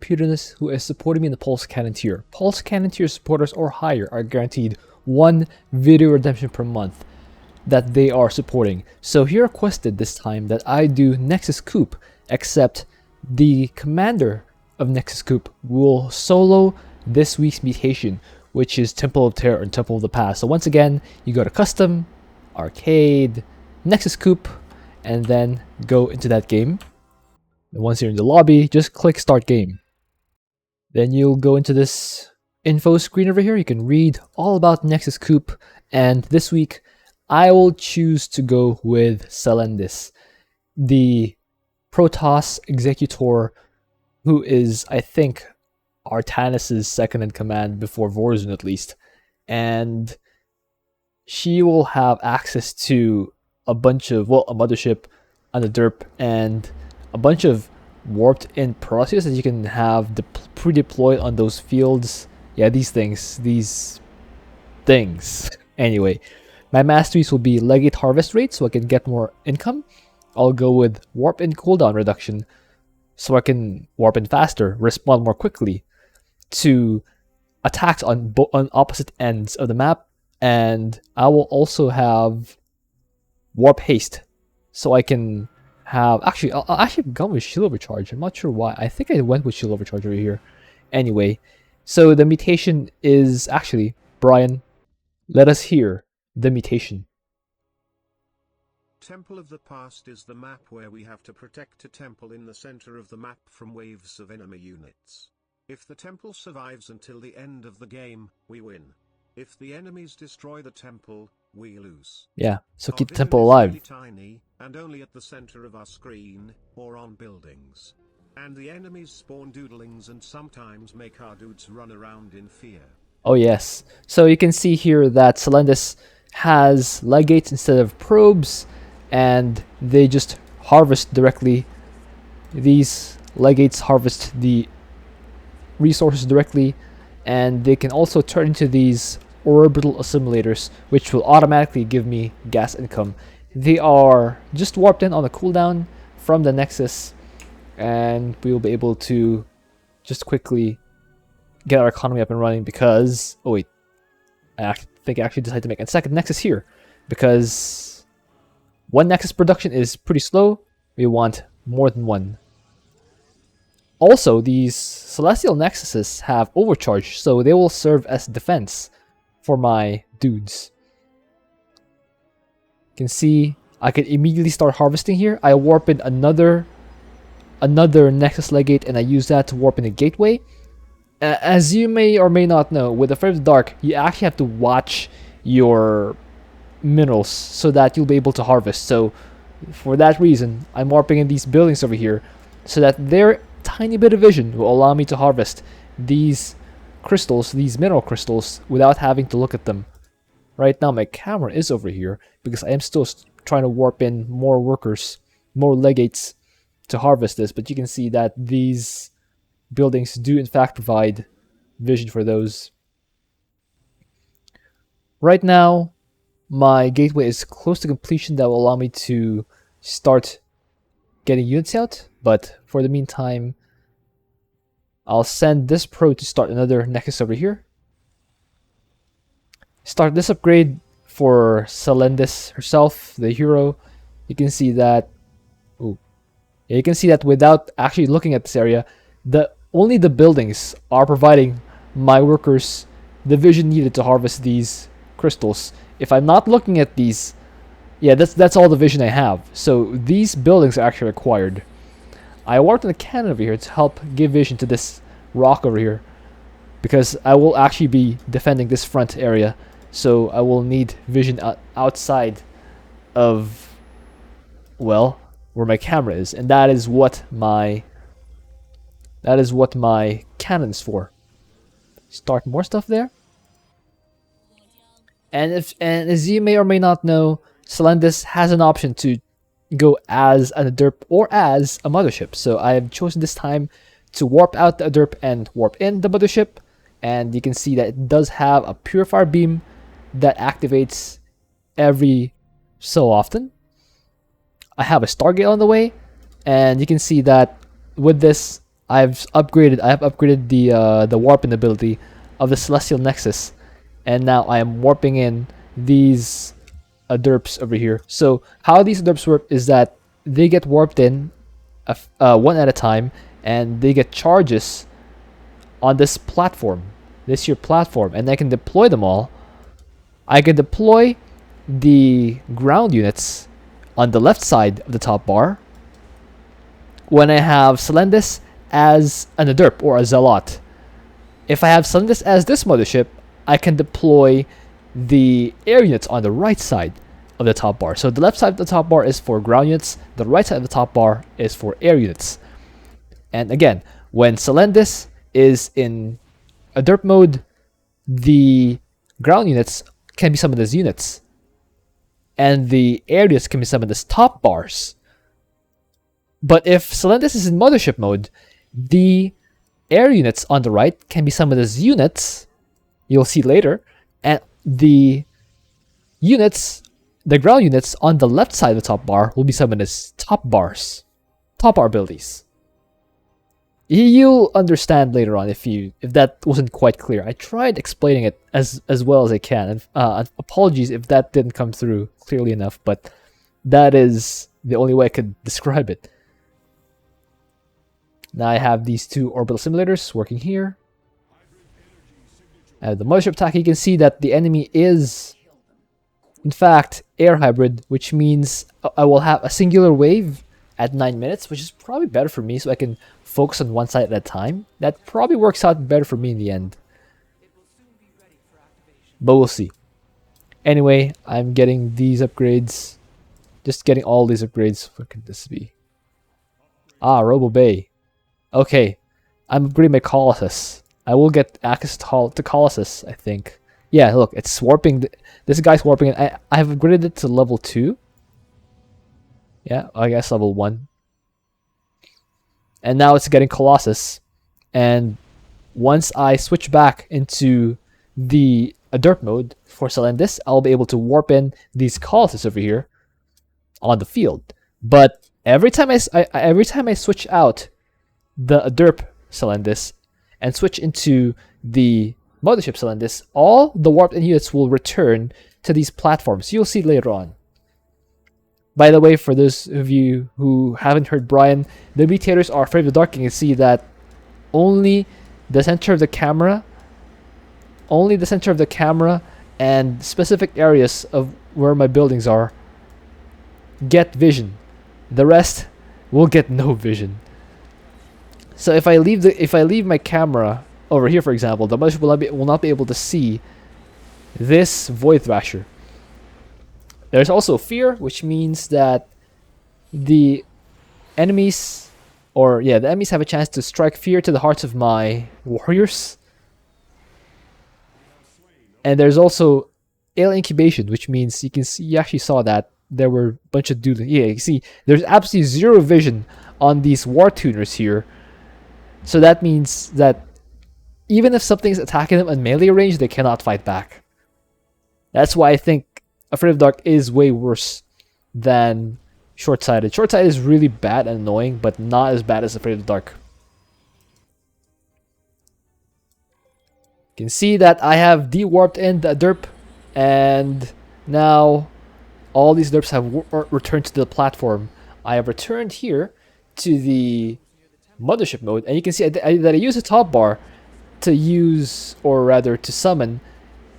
Putinus, who is supporting me in the Pulse Cannon tier. Pulse Cannon tier supporters or higher are guaranteed 1 video redemption per month that they are supporting. So he requested this time that I do Nexus Coop, except the commander of Nexus Coop will solo this week's mutation, which is Temple of Terror and Temple of the Past. So once again, you go to Custom, Arcade, Nexus Coop, and then go into that game. And once you're in the lobby, just click Start Game. Then you'll go into this info screen over here. You can read all about Nexus Coop, and this week I will choose to go with Selendis, the Protoss Executor, who is, I think, Artanis' second in command before Vorzun at least. And she will have access to a bunch of, well, a mothership and a derp and a bunch of warped in Proteus that you can have pre-deployed on those fields. Yeah, these things. Anyway, my masteries will be Legate Harvest Rate, so I can get more income. I'll go with Warp in cooldown reduction, so I can warp in faster, respond more quickly to attacks on opposite ends of the map. And I will also have Warp Haste, so I can have... Actually, I'll actually go with Shield Overcharge. I'm not sure why. I think I went with Shield Overcharge over here. Anyway, so the mutation is actually... Brian, let us hear the mutation. Temple of the Past is the map where we have to protect a temple in the center of the map from waves of enemy units. If the temple survives until the end of the game, we win. If the enemies destroy the temple, we lose. Yeah, so Our keep the vision temple is alive. really tiny, and only at the center of our screen, or on buildings. And the enemies spawn doodlings and sometimes make our dudes run around in fear. Oh yes. So you can see here that Selendis has legates instead of probes, and they just harvest directly. These legates harvest the resources directly, and they can also turn into these orbital assimilators, which will automatically give me gas income. They are just warped in on a cooldown from the Nexus, and we will be able to just quickly get our economy up and running because... Oh wait, I think I actually decided to make a second Nexus here, because one Nexus production is pretty slow. We want more than one. Also, these Celestial Nexuses have overcharge, so they will serve as defense for my dudes. You can see I can immediately start harvesting here. I warp in another Nexus Legate, and I use that to warp in a gateway. As you may or may not know, with the Afraid of the Dark, you actually have to watch your minerals so that you'll be able to harvest. So for that reason, I'm warping in these buildings over here so that their tiny bit of vision will allow me to harvest these crystals, these mineral crystals, without having to look at them. Right now my camera is over here because I am still trying to warp in more workers, more legates to harvest this, but you can see that these buildings do in fact provide vision for those. Right now my gateway is close to completion. That will allow me to start getting units out, but for the meantime I'll send this pro to start another Nexus over here. Start this upgrade for Selendis herself, the hero. You can see that... Ooh. Yeah, you can see that without actually looking at this area, only the buildings are providing my workers the vision needed to harvest these crystals. If I'm not looking at these, yeah, that's all the vision I have. So these buildings are actually required. I warped in a cannon over here to help give vision to this rock over here, because I will actually be defending this front area, so I will need vision outside of, well, where my camera is, and that is what my cannon's for. Start more stuff there. And as you may or may not know, Selendis has an option to go as a derp or as a mothership. So I have chosen this time to warp out the derp and warp in the mothership. And you can see that it does have a purifier beam that activates every so often. I have a Stargate on the way, and you can see that with this I have upgraded the warping ability of the Celestial Nexus, and now I am warping in these derps over here. So how these derps work is that they get warped in one at a time, and they get charges on this platform, this here platform, and I can deploy them all. I can deploy the ground units on the left side of the top bar when I have Selendis as an derp or a zealot. If I have Selendis as this mothership, I can deploy the air units on the right side of the top bar. So the left side of the top bar is for ground units, the right side of the top bar is for air units. And again, when Selendis is in a derp mode, the ground units can be summoned as units, and the air units can be summoned as top bars. But if Selendis is in mothership mode, the air units on the right can be summoned as units, you'll see later, and the units, the ground units on the left side of the top bar will be summoned as top bars, top bar abilities. You'll understand later on if that wasn't quite clear. I tried explaining it as well as I can, and apologies if that didn't come through clearly enough, but that is the only way I could describe it. Now I have these two orbital simulators working here. At the mothership attack, you can see that the enemy is, in fact, air hybrid, which means I will have a singular wave at 9 minutes, which is probably better for me, so I can focus on one side at a time. That probably works out better for me in the end. But we'll see. Anyway, I'm getting these upgrades. Just getting all these upgrades. What could this be? Ah, Robo Bay. Okay, I'm upgrading my Colossus. I will get access to Colossus, I think. Yeah, look, it's warping. This guy's warping it. I've upgraded it to level 2. Yeah, I guess level 1. And now it's getting Colossus. And once I switch back into the derp mode for Selendis, I'll be able to warp in these Colossus over here on the field. But every time I switch out the derp Selendis and switch into the mothership Selendis, all the warped in units will return to these platforms. You'll see later on. By the way, for those of you who haven't heard Brian, the mutators are afraid of the dark. You can see that only the center of the camera, and specific areas of where my buildings are get vision. The rest will get no vision. So if I leave my camera over here, for example, the mothership will not be able to see this Void Thrasher. There's also fear, which means that the enemies have a chance to strike fear to the hearts of my warriors. And there's also alien incubation, which means you actually saw that there were a bunch of dudes. Yeah, you see, there's absolutely zero vision on these war tuners here. So that means that even if something's attacking them in melee range, they cannot fight back. That's why I think Afraid of Dark is way worse than Short-Sighted. Short-Sighted is really bad and annoying, but not as bad as Afraid of Dark. You can see that I have de-warped in the derp, and now all these derps have returned to the platform. I have returned here to the mothership mode, and you can see that I use a top bar to summon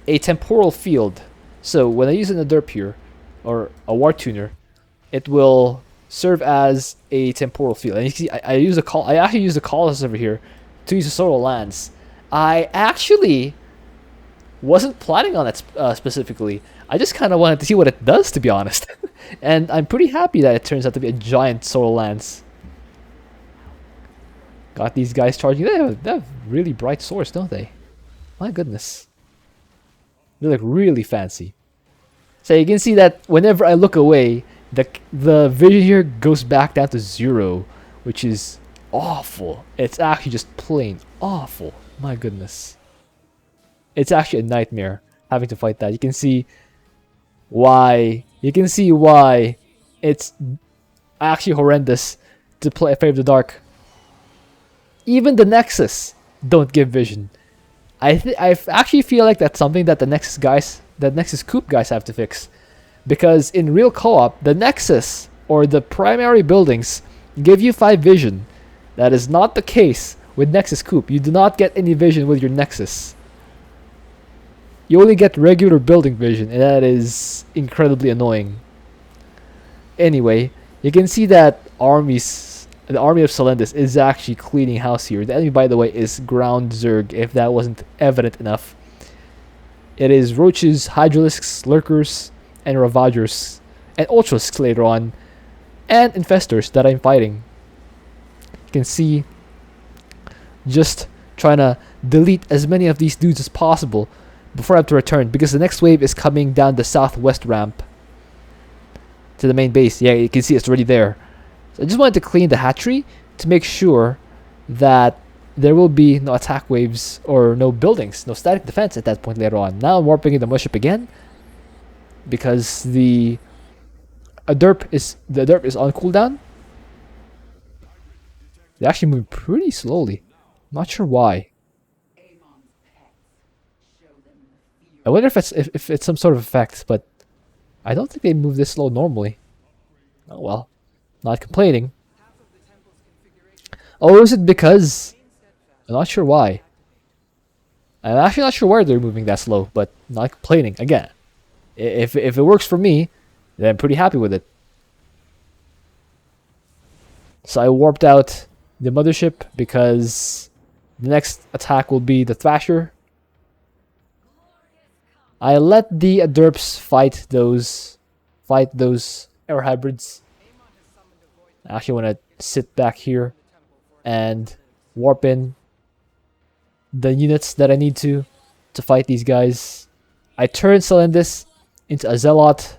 a temporal field. So when I use a derp here, or a war tuner, it will serve as a temporal field. And you can see I actually use the Colossus over here to use a Solar Lance. I actually wasn't planning on it specifically. I just kind of wanted to see what it does, to be honest. And I'm pretty happy that it turns out to be a giant Solar Lance. Got these guys charging. They have really bright swords, don't they? My goodness. They look really fancy. So you can see that whenever I look away, the vision here goes back down to 0, which is awful. It's actually just plain awful. My goodness. It's actually a nightmare having to fight that. You can see why it's actually horrendous to play Afraid of the Dark. Even the Nexus don't give vision. I actually feel like that's something that the Nexus Coop guys have to fix. Because in real co-op, the Nexus, or the primary buildings, give you 5 vision. That is not the case with Nexus Coop. You do not get any vision with your Nexus. You only get regular building vision, and that is incredibly annoying. Anyway, you can see that the army of Selendis is actually cleaning house here. The enemy, by the way, is Ground Zerg, if that wasn't evident enough. It is Roaches, Hydralisks, Lurkers, and Ravagers, and Ultralisks later on, and Infestors that I'm fighting. You can see just trying to delete as many of these dudes as possible before I have to return, because the next wave is coming down the southwest ramp to the main base. Yeah, you can see it's already there. So I just wanted to clean the hatchery to make sure that there will be no attack waves or no buildings, no static defense at that point later on. Now I'm warping in the mothership again because the derp is on cooldown. They actually move pretty slowly. Not sure why. I wonder if it's some sort of effect, but I don't think they move this slow normally. Oh well, not complaining. Oh, is it because? I'm not sure why. I'm actually not sure why they're moving that slow, but not complaining. Again, if it works for me, then I'm pretty happy with it. So I warped out the mothership because the next attack will be the Thrasher. I let the derps fight those air hybrids. I actually want to sit back here and warp in the units that I need to fight these guys. I turn Selendis into a Zealot,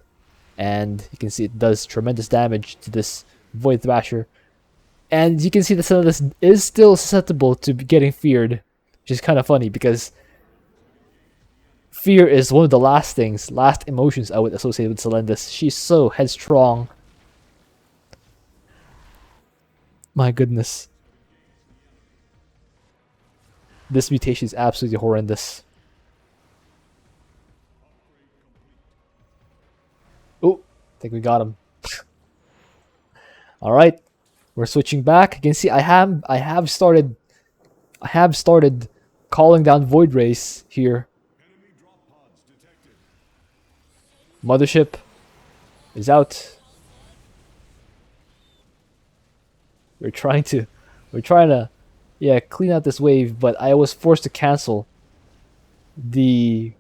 and you can see it does tremendous damage to this Void Thrasher. And you can see that Selendis is still susceptible to getting feared, which is kind of funny because fear is one of the last emotions I would associate with Selendis. She's so headstrong. My goodness. This mutation is absolutely horrendous. Oh, I think we got him. All right, we're switching back. You can see I have started calling down Void Rays here. Mothership is out. We're trying to yeah, clean out this wave, but I was forced to cancel the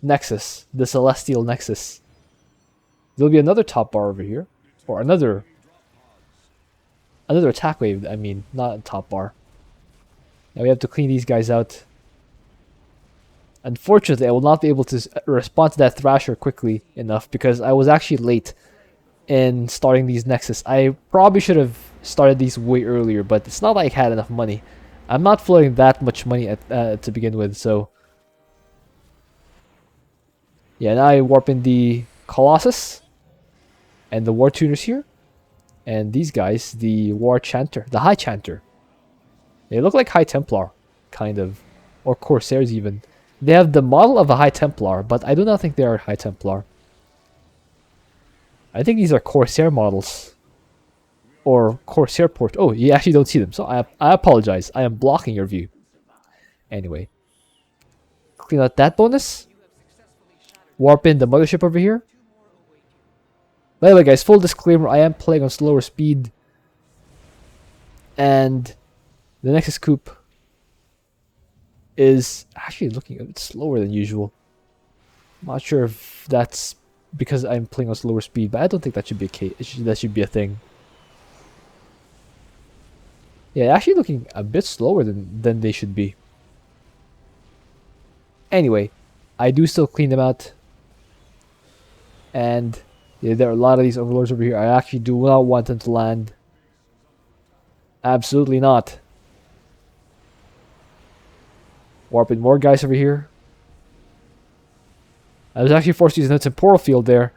Nexus, the Celestial Nexus. There'll be another top bar over here, or another attack wave. I mean, not a top bar. Now we have to clean these guys out. Unfortunately, I will not be able to respond to that Thrasher quickly enough because I was actually late in starting these Nexus. I probably should have started these way earlier, but it's not like I had enough money. I'm not floating that much money to begin with, so yeah. Now I warp in the Colossus and the War Tuners here, and these guys, the War Chanter, the High Chanter. They look like High Templar, kind of, or Corsairs even. They have the model of a High Templar, but I do not think they are High Templar. I think these are Corsair models. Or Corsair port. Oh, you actually don't see them. So I apologize. I am blocking your view. Anyway. Clean out that bonus. Warp in the mothership over here. By the way, guys, full disclaimer, I am playing on slower speed. And the Nexus Coop is actually looking a bit slower than usual. I'm not sure if that's because I'm playing on slower speed, but I don't think that should be a case. That should be a thing. Yeah, actually looking a bit slower than they should be. Anyway, I do still clean them out. And yeah, there are a lot of these overlords over here. I actually do not want them to land. Absolutely not. Warping more guys over here. I was actually forced to use a temporal field there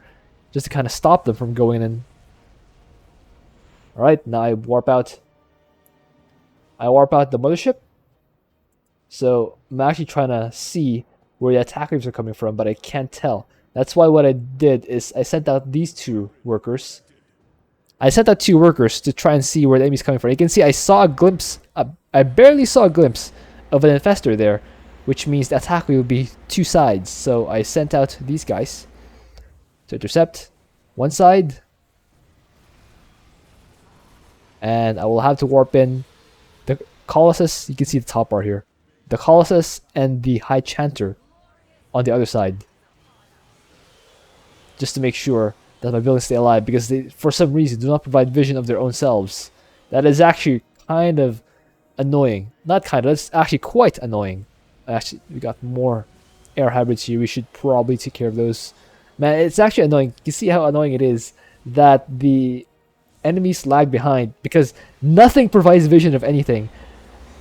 just to kind of stop them from going in. Alright, now I warp out. I warp out the mothership. So I'm actually trying to see where the attack waves are coming from, but I can't tell. That's why what I did is I sent out these two workers. I sent out two workers to try and see where the enemy's coming from. You can see I saw a glimpse, I barely saw a glimpse of an infestor there, which means the attack wave will be two sides. So I sent out these guys to intercept one side, and I will have to warp in the Colossus. You can see the top bar here. The Colossus and the High Chanter on the other side, just to make sure that my buildings stay alive, because they, for some reason, do not provide vision of their own selves. That is actually kind of annoying. Not kind of, that's actually quite annoying. Actually, we got more air hybrids here. We should probably take care of those. Man, it's actually annoying. You see how annoying it is that the enemies lag behind, because nothing provides vision of anything.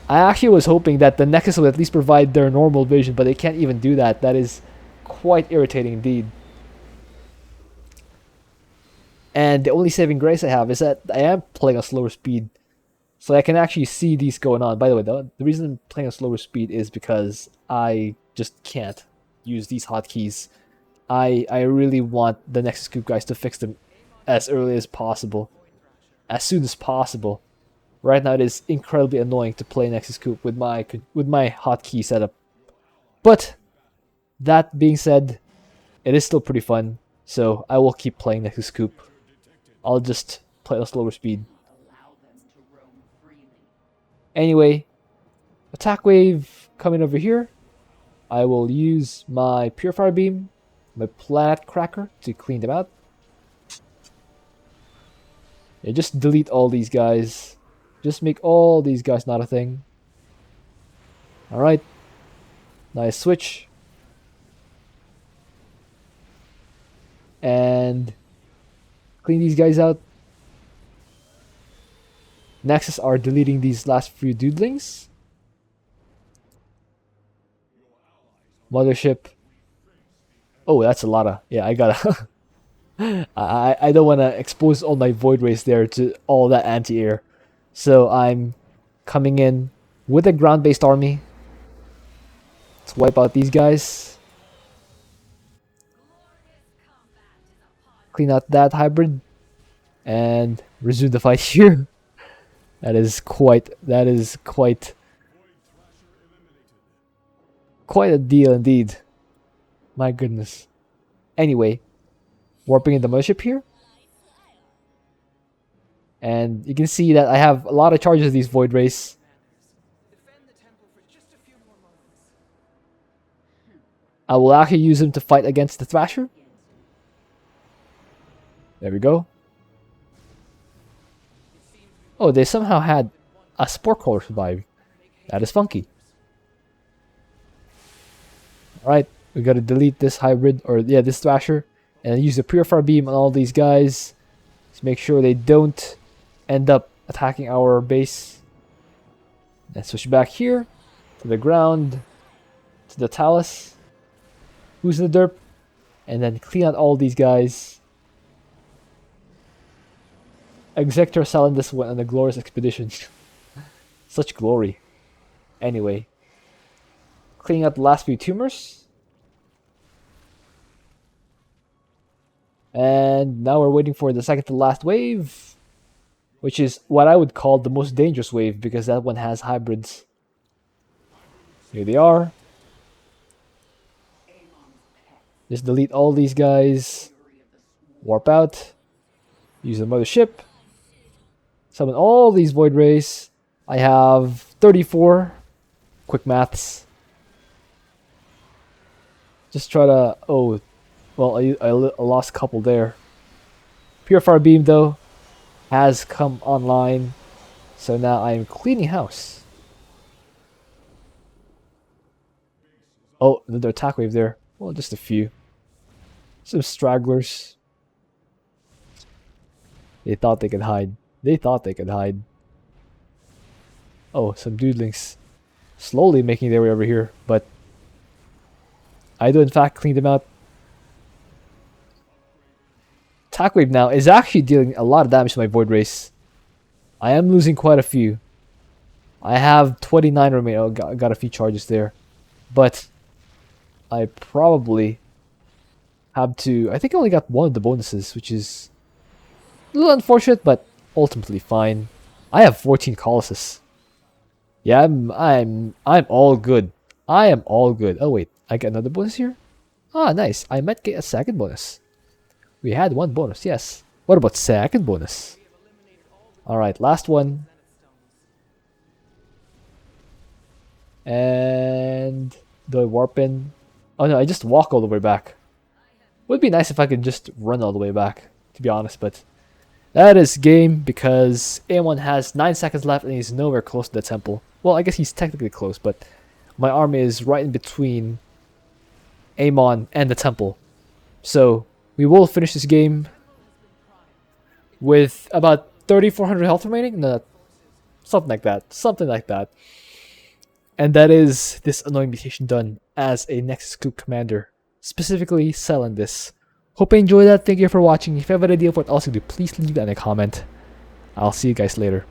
I actually was hoping that the Nexus would at least provide their normal vision, but they can't even do that. That is quite irritating indeed. And the only saving grace I have is that I am playing a slower speed, so I can actually see these going on. By the way, the reason I'm playing a slower speed is because I just can't use these hotkeys. I really want the Nexus Coop guys to fix them as early as possible, as soon as possible. Right now it is incredibly annoying to play Nexus Coop with my hotkey setup. But that being said, it is still pretty fun, so I will keep playing Nexus Coop. I'll just play at a slower speed. Anyway, attack wave coming over here. I will use my Purifier Beam, my Planet Cracker to clean them out. Yeah, just delete all these guys. Just make all these guys not a thing. Alright. Nice switch. And clean these guys out. Nexus are deleting these last few Broodlings. Mothership. Oh, that's a lot of... Yeah, I gotta... I don't want to expose all my Void Rays there to all that anti-air. So I'm coming in with a ground-based army. Let's wipe out these guys. Clean out that hybrid. And resume the fight here. That is quite a deal indeed. My goodness. Anyway, warping in the mothership here. And you can see that I have a lot of charges of these Void Rays. I will actually use them to fight against the Thrasher. There we go. Oh, they somehow had a Spore Crawler survive. That is funky. Alright, we gotta delete this hybrid, or yeah, this Thrasher, and use the Purifier Beam on all these guys to make sure they don't end up attacking our base. And switch back here to the ground, to the Talus, who's in the derp, and then clean out all these guys. Executor Selendis went on a glorious expedition. Such glory. Anyway, cleaning out the last few tumors. And now we're waiting for the second to last wave, which is what I would call the most dangerous wave, because that one has hybrids. Here they are. Just delete all these guys. Warp out. Use the mothership. Summon all these Void Rays. I have 34. Quick maths. Just try to... Oh, well, I lost a couple there. Purifier Beam, though, has come online. So now I am cleaning house. Oh, another attack wave there. Well, just a few. Some stragglers. They thought they could hide. They thought they could hide. Oh, some Broodlings slowly making their way over here, but I do in fact clean them out. Attack wave now is actually dealing a lot of damage to my Void Race. I am losing quite a few. I have 29 remaining. Oh, got a few charges there. But I probably have to... I think I only got one of the bonuses, which is a little unfortunate, but ultimately fine. I have 14 Colossus. Yeah, I'm all good. I am all good. Oh wait, I get another bonus here? Ah, nice. I might get a second bonus. We had one bonus, yes. What about second bonus? Alright, last one. And do I warp in? Oh no, I just walk all the way back. Would be nice if I could just run all the way back, to be honest, but that is game because A1 has 9 seconds left and he's nowhere close to the temple. Well, I guess he's technically close, but my army is right in between Amon and the temple. So we will finish this game with about 3,400 health remaining. No, something like that. Something like that. And that is this annoying mutation done as a Nexus Coop commander, specifically Selendis. Hope you enjoyed that. Thank you for watching. If you have an idea of what else to do, please leave that in a comment. I'll see you guys later.